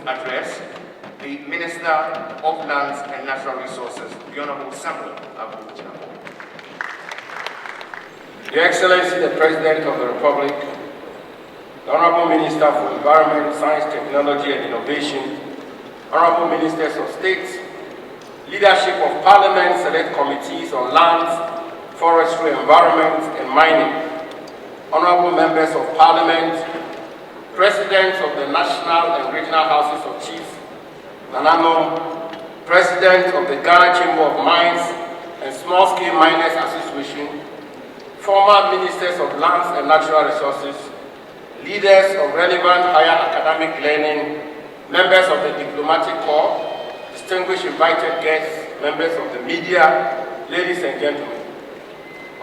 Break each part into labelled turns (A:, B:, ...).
A: address the Minister of Lands and Natural Resources, the Honorable Samuel Agyapong.
B: Your Excellency, the President of the Republic, the Honorable Minister for Environment, Science, Technology and Innovation, Honorable Ministers of State, leadership of Parliament, select committees on lands, forestry, environment and mining, Honorable Members of Parliament, Presidents of the National and Regional Houses of Chiefs, Nanano, President of the Ghana Chamber of Mines and Small-Scale Miners Association, former Ministers of Lands and Natural Resources, leaders of relevant higher academic learning, members of the Diplomatic Corps, distinguished invited guests, members of the media, ladies and gentlemen.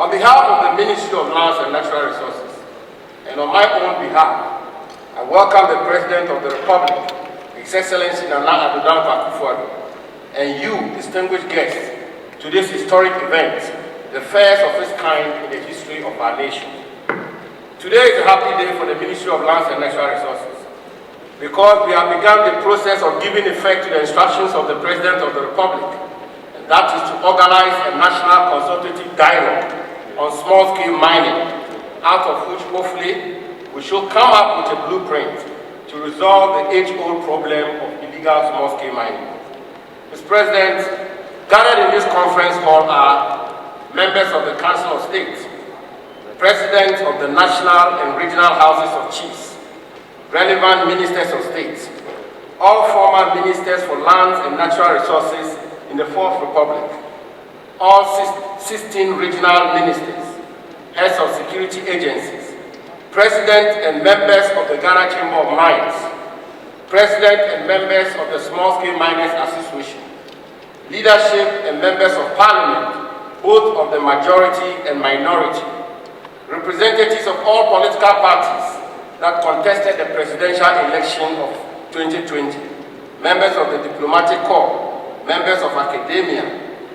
B: On behalf of the Ministry of Lands and Natural Resources, and on my own behalf, I welcome the President of the Republic, His Excellency Nana Akufo-Addo, and you, distinguished guests, to this historic event, the first of its kind in the history of our nation. Today is a happy day for the Ministry of Lands and Natural Resources, because we have begun the process of giving effect to the instructions of the President of the Republic, and that is to organize a national consultative dialogue on small-scale mining, out of which hopefully we should come up with a blueprint to resolve the age-old problem of illegal small-scale mining. Mr. President, gathered in this conference hall are members of the Council of State, Presidents of the National and Regional Houses of Chiefs, relevant Ministers of State, all former Ministers for Lands and Natural Resources in the Fourth Republic, all 16 regional ministers, heads of security agencies, President and members of the Ghana Chamber of Mines, President and members of the Small-Scale Miners Association, leadership and members of Parliament, both of the majority and minority, representatives of all political parties that contested the presidential election of 2020, members of the Diplomatic Corps, members of academia,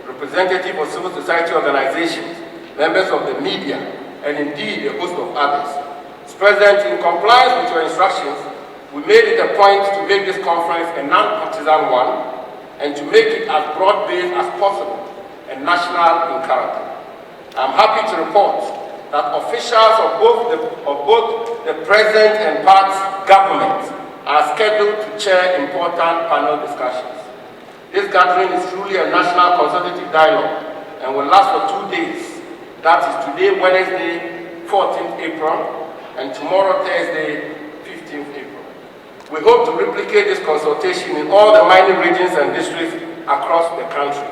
B: representatives of civil society organizations, members of the media, and indeed a host of others. Mr. President, in compliance with your instructions, we made it a point to make this conference a non-partisan one and to make it as broad-based as possible and national in character. I'm happy to report that officials of both the present and past governments are scheduled to chair important panel discussions. This gathering is truly a national consultative dialogue and will last for 2 days. That is today, Wednesday, 14th April, and tomorrow, Thursday, 15th April. We hope to replicate this consultation in all the mining regions and districts across the country.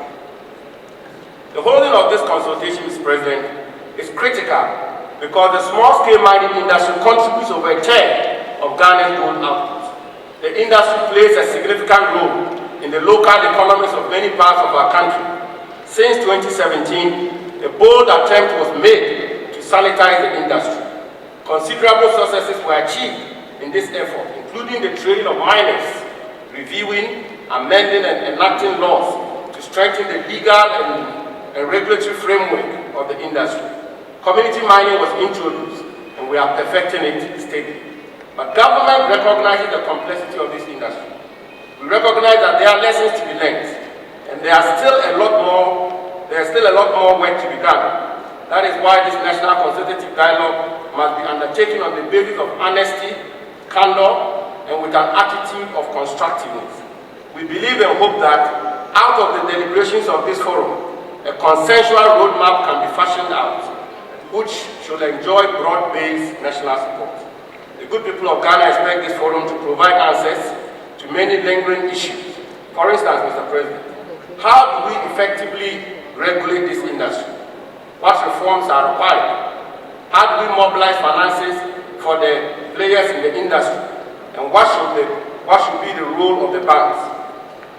B: The holding of this consultation, Mr. President, is critical because the small-scale mining industry contributes over a third of Ghana's gold output. The industry plays a significant role in the local economies of many parts of our country. Since 2017, a bold attempt was made to sanitize the industry. Considerable successes were achieved in this effort, including the training of miners, reviewing, amending and enacting laws to strengthen the legal and regulatory framework of the industry. Community mining was introduced and we are perfecting it steadily. But government recognizes the complexity of this industry. We recognize that there are lessons to be learned and there is still a lot more work to be done. That is why this national consultative dialogue must be undertaken on the basis of honesty, candor, and with an attitude of constructiveness. We believe and hope that out of the deliberations of this forum, a consensual roadmap can be fashioned out, which should enjoy broad-based national support. The good people of Ghana expect this forum to provide answers to many lingering issues. For instance, Mr. President, how do we effectively regulate this industry? What reforms are required? How do we mobilize finances for the players in the industry? And what should be the role of the banks?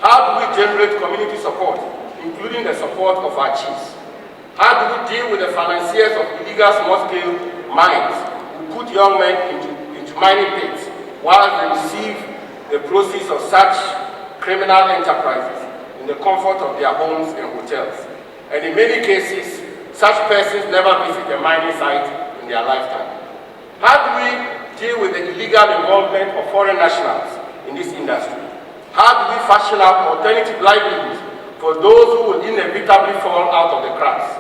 B: How do we generate community support, including the support of our chiefs? How do we deal with the financiers of illegal small-scale mines who put young men into mining pits while they receive the proceeds of such criminal enterprises in the comfort of their homes and hotels? And in many cases, such persons never visit a mining site in their lifetime. How do we deal with the illegal involvement of foreign nationals in this industry? How do we fashion out alternative livelihoods for those who will inevitably fall out of the cracks?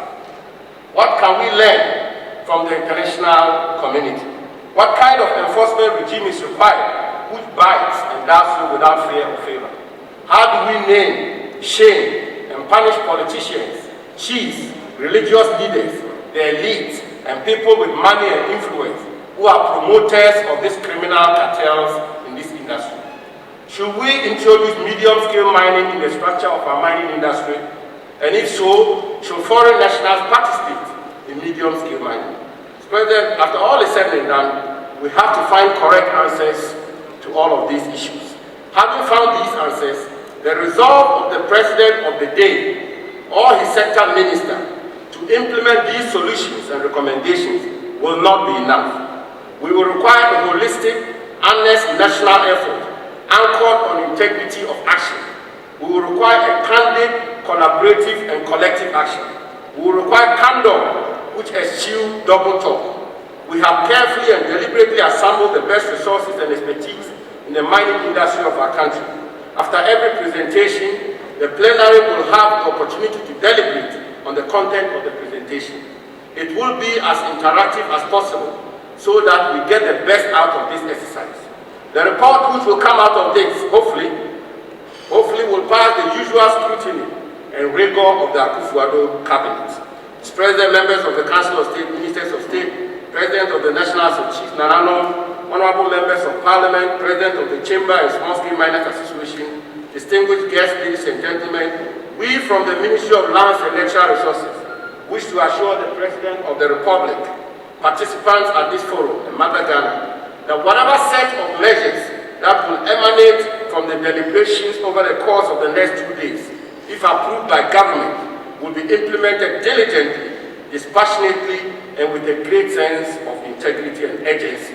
B: What can we learn from the international community? What kind of enforcement regime is required which bites and does so without fear or favor? How do we name, shame, and punish politicians, chiefs, religious leaders, the elite, and people with money and influence who are promoters of these criminal cartels in this industry? Should we introduce medium-scale mining in the structure of our mining industry? And if so, should foreign nationals participate in medium-scale mining? Mr. President, after all is said and done, we have to find correct answers to all of these issues. Having found these answers, the resolve of the President of the day or his sector minister to implement these solutions and recommendations will not be enough. We will require a holistic, honest national effort anchored on integrity of action. We will require a candid, collaborative, and collective action. We will require candor, which eschews double talk. We have carefully and deliberately assembled the best resources and expertise in the mining industry of our country. After every presentation, the plenary will have the opportunity to deliberate on the content of the presentation. It will be as interactive as possible so that we get the best out of this exercise. The report which will come out of this, hopefully will pass the usual scrutiny and rigor of the akufo-addo cabinet. Mr. President, members of the Council of State, Ministers of State, President of the National Association, Nanano, honorable members of Parliament, President of the Chamber and Small-Scale Miners Association, distinguished guests, ladies and gentlemen, we from the Ministry of Lands and Natural Resources wish to assure the President of the Republic, participants at this forum, and Mother Ghana, that whatever set of measures that will emanate from the deliberations over the course of the next 2 days, if approved by government, will be implemented diligently, dispassionately, and with a great sense of integrity and urgency.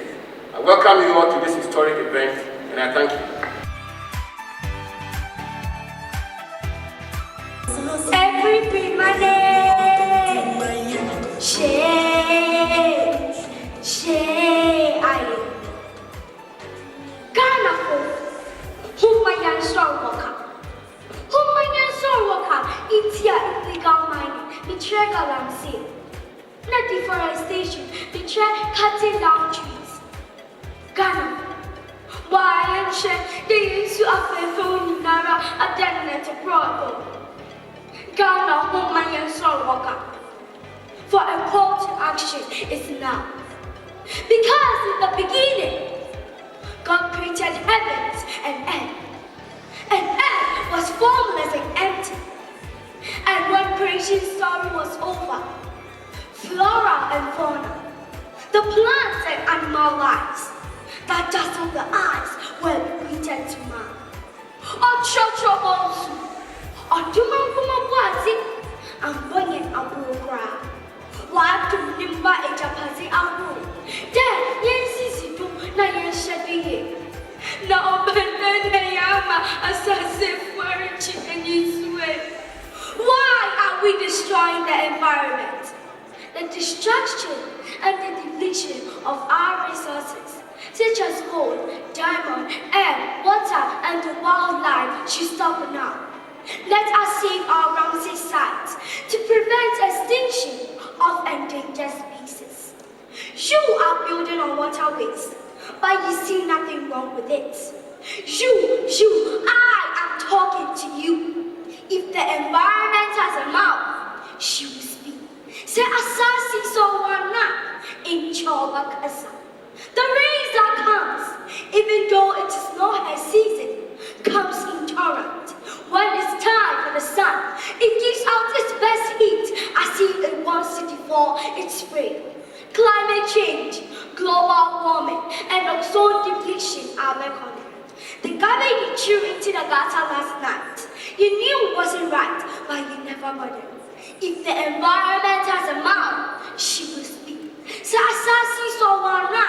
B: I welcome you all to this historic event, and I thank you.
C: Deforestation, cutting down trees. Ghana, why and share they used to have phone Nara a definite abroad. Ghana, home and soul worker. For a call to action is now. Because in the beginning, God created heavens and earth. And earth was formless and empty. And when creation story was over, flora and fauna, the plants and animal lives that dazzle the eyes were created to man. Ochocho also, Odumankumabuazi, and Boyen Aburokra. Why to Nimba Agyapong Abu? Then, Yensidu, na Yenshadi. Now, Benayama, assassin for a chicken is way. Why are we destroying the environment? The destruction and the depletion of our resources, such as gold, diamond, air, water, and the wildlife, should stop now. Let us save our Ramsey sites to prevent extinction of endangered species. You are building on waterways, but you see nothing wrong with it. I am talking to you. If the environment has a mouth, she will speak. Say asasi so wana in choba kasa. The rains that comes, even though it is not her season, comes in torrent. When it's time for the sun, it gives out its best heat as if it wants to devour its prey. Climate change, global warming, and ozone depletion are reckoning. The garbage you threw into the gutter last night, you knew it wasn't right, but you never bothered. If the environment has a mouth, she will speak. Sa asasi so wana.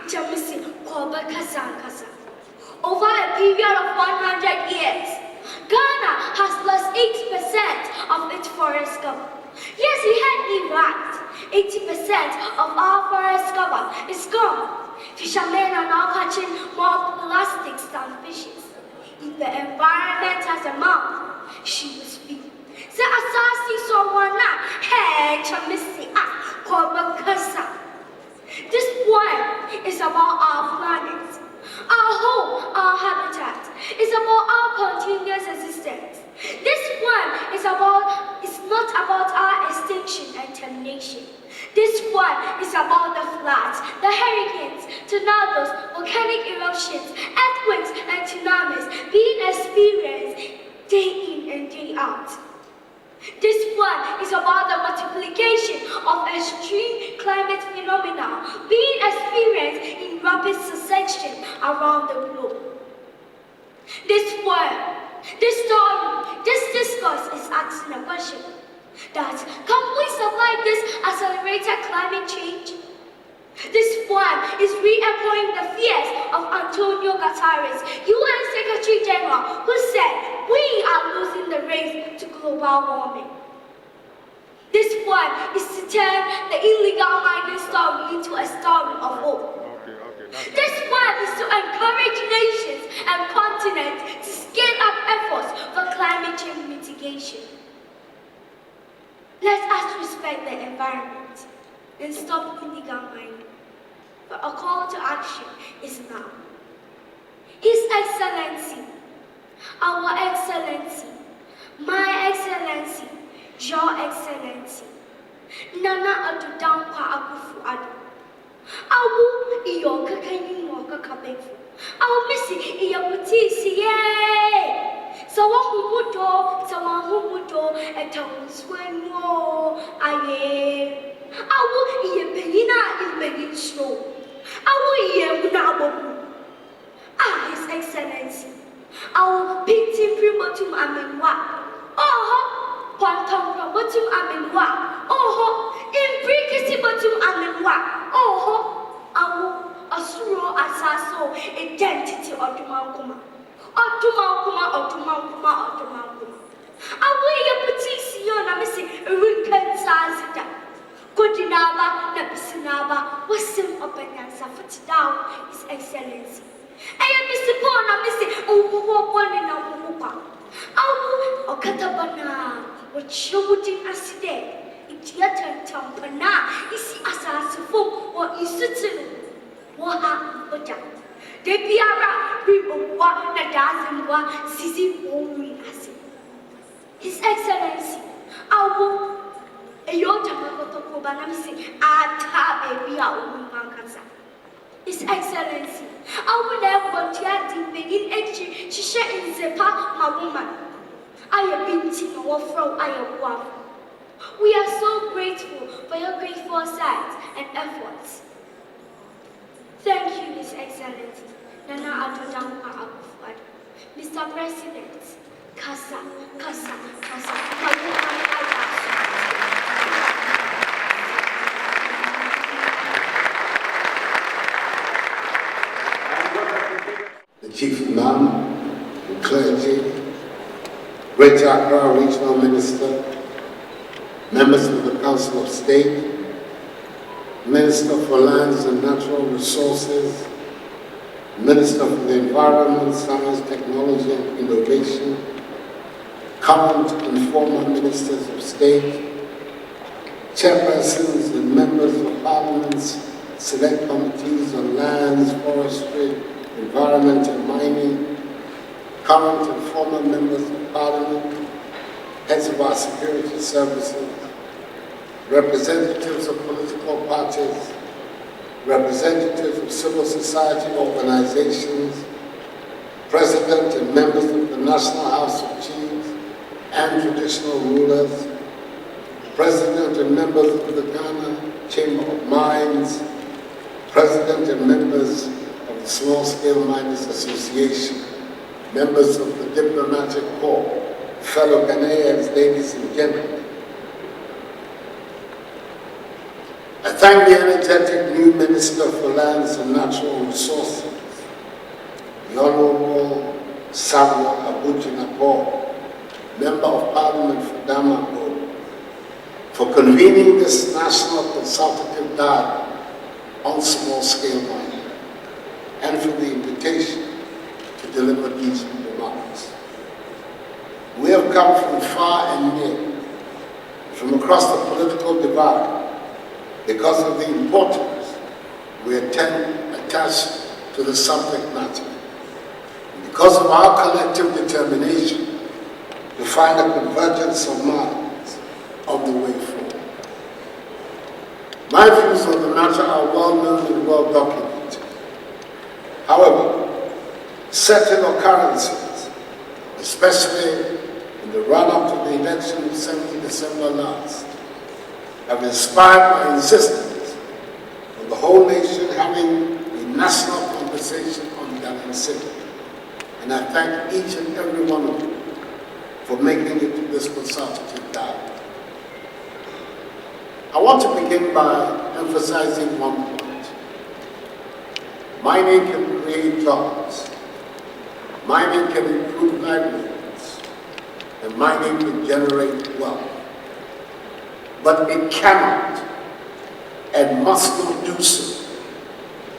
C: Jamisi koba kasa. Over a period of 100 years, Ghana has lost 80% of its forest cover. Yes, you heard me right. 80% of our forest cover is gone. Fishermen are now catching more plastics than fishes. If the environment has a mouth, she will speak. Say asasi someone na hey chamisi kobakasa. This poem is about our planet, our home, our habitat. It's about our continuous existence. This poem is not about our extinction and termination. This one is about the floods, the hurricanes, tornadoes, volcanic eruptions, earthquakes, and tsunamis being experienced day in and day out. This one is about the multiplication of extreme climate phenomena being experienced in rapid succession around the globe. This poem, this story, this discourse is asking a question. That can we survive this accelerated climate change? This poem is re-echoing the fears of Antonio Guterres, UN Secretary General, who said we are losing the race to global warming. This poem is to turn the illegal mining story into a story of hope. This poem is to encourage nations and continents to scale up efforts for climate change mitigation. Let us respect the environment and stop illegal mining. But a call to action is now. His Excellency, our Excellency, my Excellency, your Excellency, Nana Addo akufo-addo. Awu iyo kakanyi mo kakabefu. Awu misi iyo butisi ye. Sawa humudo etawuswenwo aye. Awu iye penina imbegin snow. Awu iye munabobu. His Excellency. Awu pintin primotum amenwa. Quantum promotum amenwa. Imbrikisi botum amenwa. Awu asuro asaso identity odumankuma. Odumankuma. Awu ye putisi yo na misi rinkensanzida. Kodinaba na bisinaba wasim openyansa down His Excellency. Aya misi po na misi uwuwopone na uwupa. Awu okatabana wachewutin aside. Itiatan tampana isi asasifo wa isutiru waha oja. Debiara ribowa na dazimwa sisi wori asi. His Excellency, awu eyota makoto na misi ata ebia umankasa. His Excellency, awu na ekwotia di begin echi shishe inzepa mawuma. Aye binti no wofro aye wafu. We are so grateful for your great foresight and efforts. Thank you, His Excellency, Nana Addo akufo-addo. Mr. President, Kasa.
D: The Chief Imam, the clergy, Greater Accra Regional Minister, members of the Council of State, Minister for Lands and Natural Resources, Minister for the Environment, Science, Technology and Innovation, current and former Ministers of State, chairpersons and members of Parliament's select committees on lands, forestry, environment and mining, current and former members of Parliament, heads of our security services, representatives of political parties, representatives of civil society organizations, president and members of the National House of Chiefs and traditional rulers, president and members of the Ghana Chamber of Mines, president and members of the Small Scale Miners Association, members of the Diplomatic Corps, fellow Ghanaians, ladies and gentlemen. I thank the energetic new Minister for Lands and Natural Resources, the Honorable Samuel Agyapong, Member of Parliament for Damago, for convening this National Consultative Dialogue on small-scale mining, and for the invitation to deliver these remarks. hearts. We have come from far and near, from across the political divide, because of the importance we attach to the subject matter, and because of our collective determination to find a convergence of minds on the way forward. My views on the matter are well known and well documented. However, certain occurrences, especially in the run-up to the election of 7 December last, have inspired my insistence on the whole nation having a national conversation on Kencity. And I thank each and every one of you for making it to this consultative dialogue. I want to begin by emphasizing one point. Mining can create jobs, mining can improve livelihoods, and mining can generate wealth. But it cannot and must not do so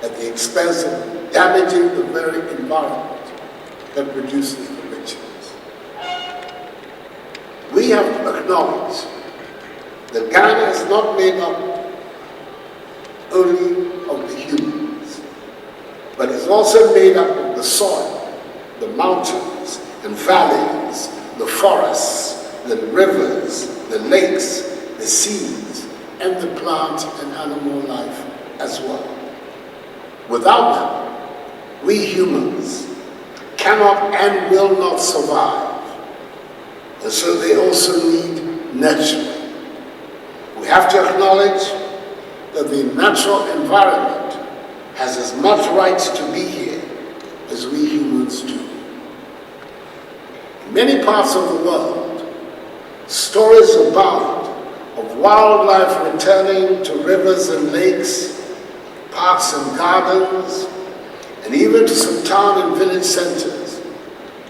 D: at the expense of damaging the very environment that produces the riches. We have to acknowledge that Ghana is not made up only of the humans, but is also made up of the soil, the mountains and valleys, the forests, the rivers, the lakes, the seas, and the plant and animal life as well. Without them, we humans cannot and will not survive, and so they also need nurturing. We have to acknowledge that the natural environment has as much right to be here as we humans do. In many parts of the world, stories abound of wildlife returning to rivers and lakes, parks and gardens, and even to some town and village centers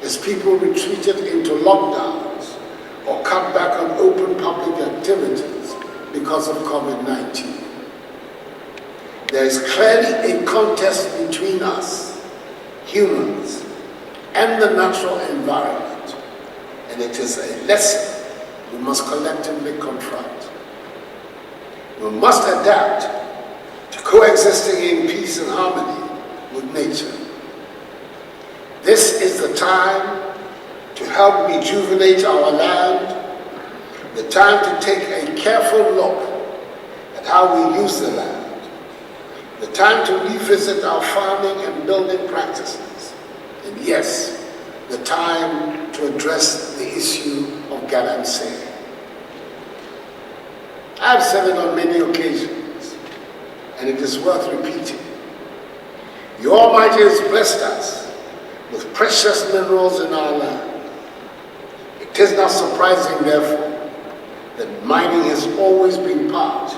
D: as people retreated into lockdowns or cut back on open public activities because of COVID-19. There is clearly a contest between us, humans, and the natural environment, and it is a lesson we must collectively confront. We must adapt to coexisting in peace and harmony with nature. This is the time to help rejuvenate our land, the time to take a careful look at how we use the land, the time to revisit our farming and building practices, and yes, the time to address the issue of Kencity. I've said it on many occasions, and it is worth repeating. The Almighty has blessed us with precious minerals in our land. It is not surprising, therefore, that mining has always been part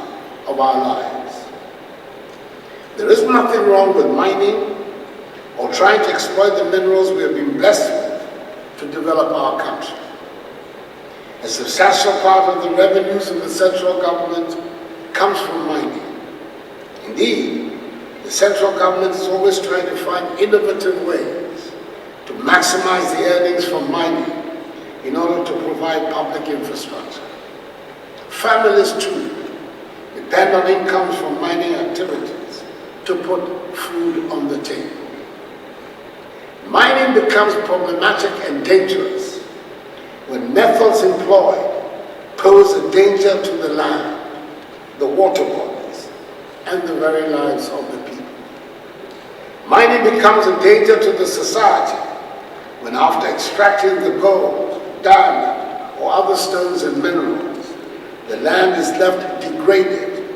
D: of our lives. There is nothing wrong with mining or trying to exploit the minerals we have been blessed with to develop our country. A substantial part of the revenues of the central government comes from mining. Indeed, the central government is always trying to find innovative ways to maximize the earnings from mining in order to provide public infrastructure. Families, too, depend on incomes from mining activities to put food on the table. Mining becomes problematic and dangerous when methods employed pose a danger to the land, the water bodies, and the very lives of the people. Mining becomes a danger to the society when, after extracting the gold, diamond, or other stones and minerals, the land is left degraded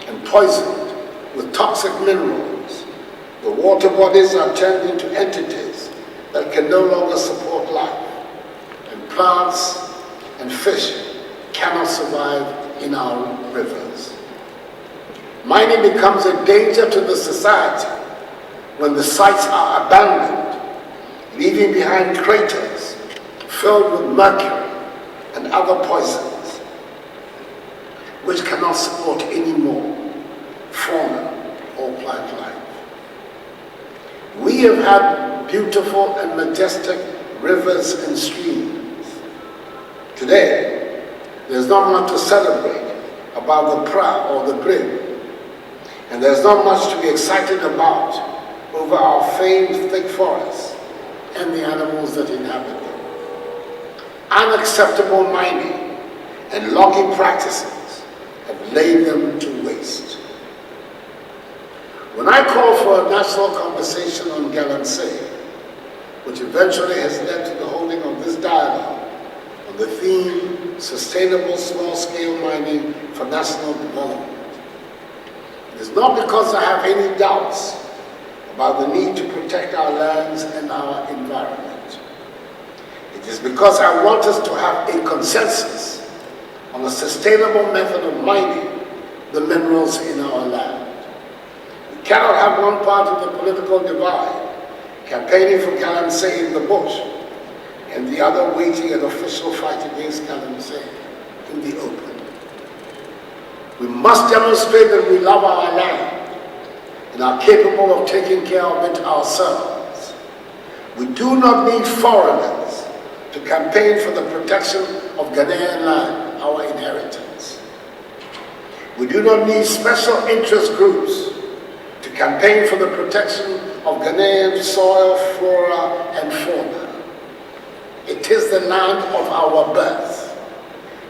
D: and poisoned with toxic minerals. The water bodies are turned into entities that can no longer support life, and plants and fish cannot survive in our rivers. Mining becomes a danger to the society when the sites are abandoned, leaving behind craters filled with mercury and other poisons, which cannot support any more fauna or plant life. We have had beautiful and majestic rivers and streams. Today, there's not much to celebrate about the pra or the brim, and there's not much to be excited about over our famed thick forests and the animals that inhabit them. Unacceptable mining and logging practices have laid them to waste. When I called for a national conversation on Galamsey, which eventually has led to the holding of this dialogue on the theme Sustainable Small-Scale Mining for National Development, it is not because I have any doubts about the need to protect our lands and our environment. It is because I want us to have a consensus on a sustainable method of mining the minerals in our land. We cannot have one part of the political divide campaigning for Galamsey in the bush and the other waging an official fight against Galamsey in the open. We must demonstrate that we love our land and are capable of taking care of it ourselves. We do not need foreigners to campaign for the protection of Ghanaian land, our inheritance. We do not need special interest groups to campaign for the protection of Ghanaian soil, flora, and fauna. It is the land of our birth.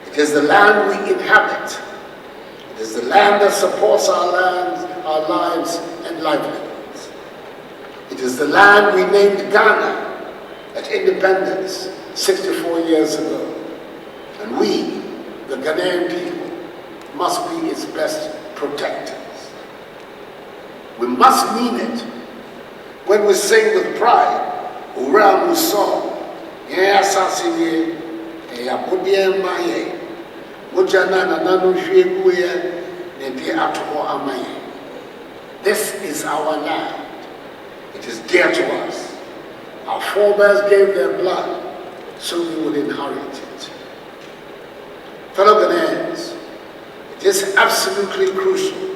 D: It is the land we inhabit. It is the land that supports our lands, our lives, and livelihoods. It is the land we named Ghana at independence 64 years ago. And we, the Ghanaian people, must be its best protectors. We must mean it when we sing with pride, Ura Muso, Yea Sassini, Agyapong Maye, Mujana Nanu Shweguye, Nenti Atuho Amaye. This is our land. It is dear to us. Our forebears gave their blood so we would inherit it. Fellow Ghanaians, it is absolutely crucial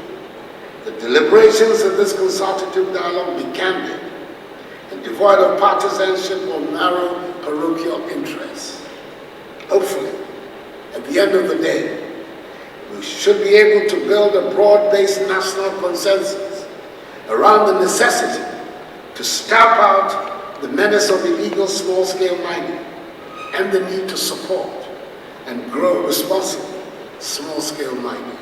D: that deliberations in this consultative dialogue be candid and devoid of partisanship or narrow parochial interests. Hopefully, at the end of the day, we should be able to build a broad-based national consensus around the necessity to stamp out the menace of illegal small-scale mining and the need to support and grow responsible small-scale mining.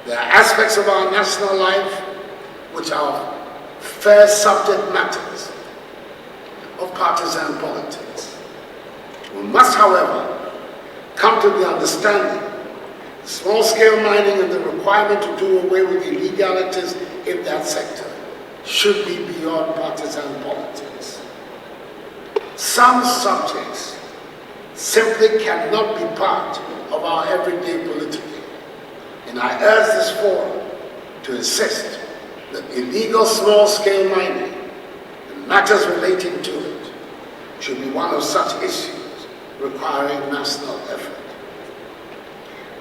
D: There are aspects of our national life which are fair subject matters of partisan politics. We must, however, come to the understanding that small-scale mining and the requirement to do away with illegalities in that sector should be beyond partisan politics. Some subjects simply cannot be part of our everyday politics. And I urge this forum to insist that illegal small-scale mining and matters relating to it should be one of such issues requiring national effort.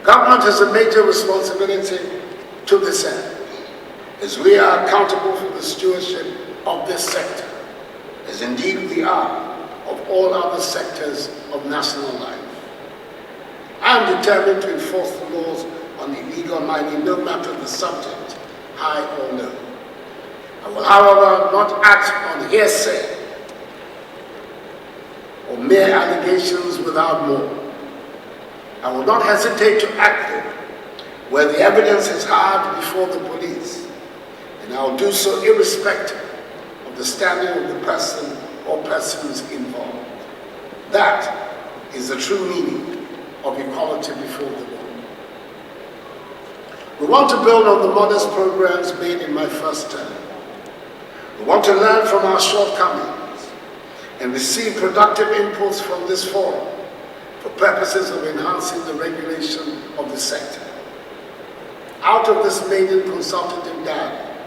D: Government has a major responsibility to this end, as we are accountable for the stewardship of this sector, as indeed we are of all other sectors of national life. I am determined to enforce the laws on illegal mining, no matter the subject, high or low. I will, however, not act on hearsay or mere allegations without more. I will not hesitate to act where the evidence is hard before the police, and I will do so irrespective of the standing of the person or persons involved. That is the true meaning of equality before the law. We want to build on the modest programs made in my first term. We want to learn from our shortcomings and receive productive inputs from this forum for purposes of enhancing the regulation of the sector. Out of this maiden consultative dialogue,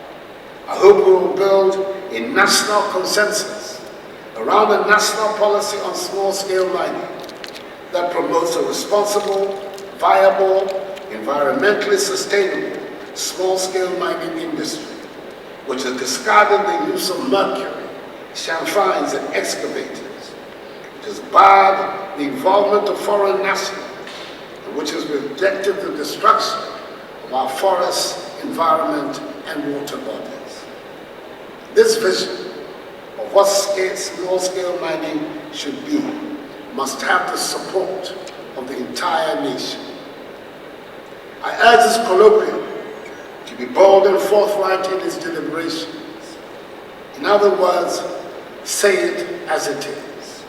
D: I hope we will build a national consensus around a national policy on small-scale mining that promotes a responsible, viable, environmentally sustainable small-scale mining industry, which has discarded the use of mercury, champhines, and excavators has barred the involvement of foreign nationals, and which has rejected the destruction of our forests, environment, and water bodies. This vision of what small-scale mining should be must have the support of the entire nation. I urge this colloquium to be bold and forthright in its deliberations. In other words, say it as it is.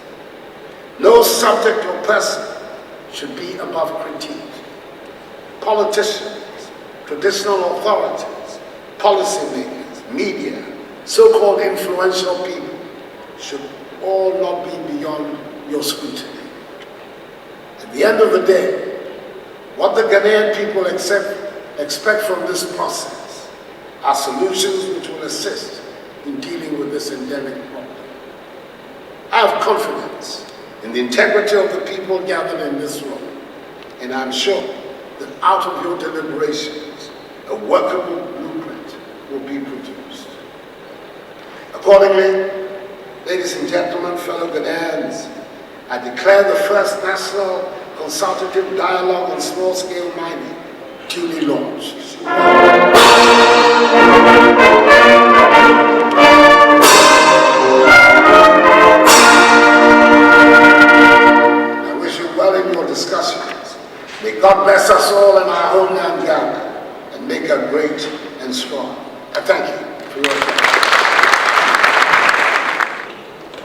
D: No subject or person should be above critique. Politicians, traditional authorities, policymakers, media, so-called influential people should all not be beyond your scrutiny. At the end of the day, what the Ghanaian people expect from this process are solutions which will assist in dealing with this endemic problem. I have confidence in the integrity of the people gathered in this room, and I'm sure that out of your deliberations, a workable blueprint will be produced. Accordingly, ladies and gentlemen, fellow Ghanaians, I declare the first National Consultative Dialogue on Small-Scale Mining duly launched. I wish you well in your discussions. May God bless us all in our homeland Ghana and make her great and strong. I thank you for your attention.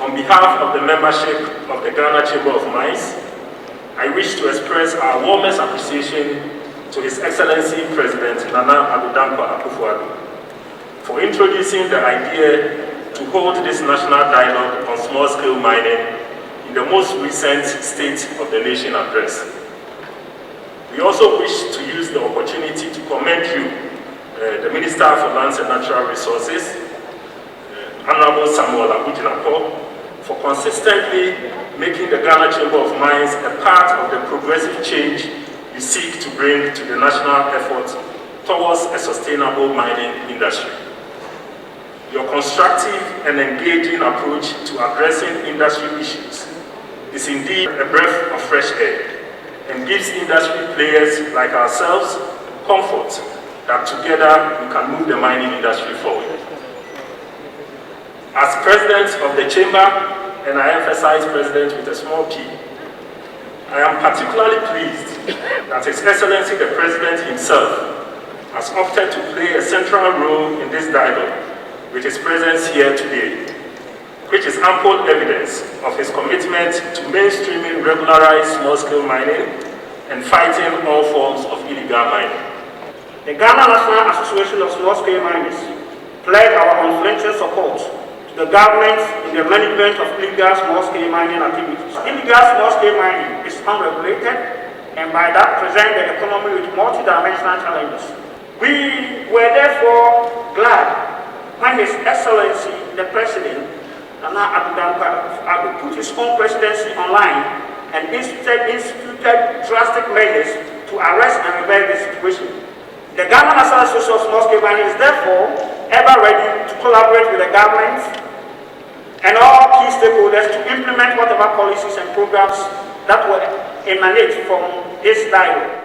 E: On behalf of the membership of the Ghana Chamber of Mines, I wish to express our warmest appreciation to His Excellency President Nana Akufo-addo for introducing the idea to hold this national dialogue on small-scale mining in the most recent State of the Nation address. We also wish to use the opportunity to commend you, the Minister for Lands and Natural Resources, Honorable Samuel Agyapong, for consistently making the Ghana Chamber of Mines a part of the progressive change you seek to bring to the national effort towards a sustainable mining industry. Your constructive and engaging approach to addressing industry issues is indeed a breath of fresh air and gives industry players like ourselves comfort that together we can move the mining industry forward. As President of the Chamber, and I emphasize President with a small p, I am particularly pleased that His Excellency the President himself has opted to play a central role in this dialogue with his presence here today, which is ample evidence of his commitment to mainstreaming regularized small-scale mining and fighting all forms of illegal mining.
F: The Ghana National Association of Small-Scale Miners pledge our unflinching support to the government in the management of illegal small-scale mining activities. Illegal small-scale mining is unregulated and by that present the economy with multi-dimensional challenges. We were therefore glad when His Excellency the President Nana Akufo-addo put his own presidency online and instituted drastic measures to arrest and reverse the situation. The Ghana National Association of Small-Scale Mining is therefore ever ready to collaborate with the government and all key stakeholders to implement whatever policies and programs that will emanate from this dialogue.